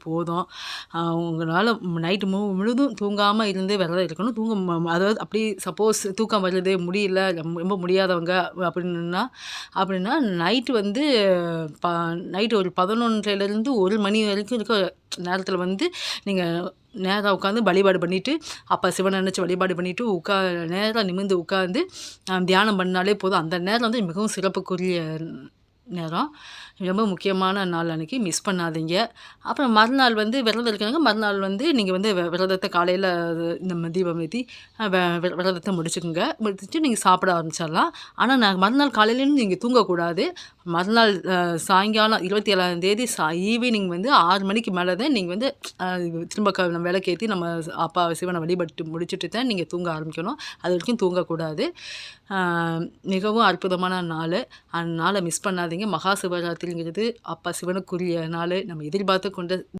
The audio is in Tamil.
போதும். உங்களால நைட்டு முழுதும் தூங்காம இருந்து விரதம் இருக்கணும். தூங்க அதாவது அப்படி சப்போஸ் தூக்கம் வருது, முடியல, ரொம்ப முடியாதவங்க அப்படின்னா அப்படின்னா நைட்டு வந்து ப நைட்டு ஒரு 11:30லேருந்து 1 மணி வரைக்கும் இருக்க நேரத்தில வந்து நீங்க நேரா உட்காந்து வழிபாடு பண்ணிட்டு, அப்பா சிவன நினைச்சு வழிபாடு பண்ணிட்டு, நேரா நிமிர்ந்து உட்காந்து தியானம் பண்ணாலே போதும். அந்த நேரம் வந்து மிகவும் சிறப்புக்குரிய நேரம். ரொம்ப முக்கியமான நாள் அன்னைக்கு மிஸ் பண்ணாதீங்க. அப்புறம் மறுநாள் வந்து விரதம் இருக்கிறவங்க, மறுநாள் வந்து நீங்க வந்து விரதத்த காலையில நம்ம தீபம் ஏத்தி அ வெ விரதத்த முடிச்சுக்குங்க. முடிச்சுட்டு நீங்க சாப்பிட ஆரம்பிச்சிடலாம். ஆனா மறுநாள் காலையிலேருந்து நீங்க தூங்கக்கூடாது. மறுநாள் சாயங்காலம் 27ஆம் தேதி ஈவினிங் வந்து 6 மணிக்கு மேல தான் நீங்க வந்து அ திரும்ப நம்ம விளக்கேத்தி நம்ம அப்பா சிவன வழிபட்டு முடிச்சுட்டு தான் நீங்க தூங்க ஆரம்பிக்கணும். அதுவரைக்கும் தூங்கக்கூடாது. அ மிகவும் அற்புதமான நாளு. அந்த நாள மிஸ் பண்ணாதீங்க. மகா சிவராத்திரிங்கிறது அப்பா சிவனுக்குரிய நாளு. நம்ம எதிர்பார்த்து கொண்ட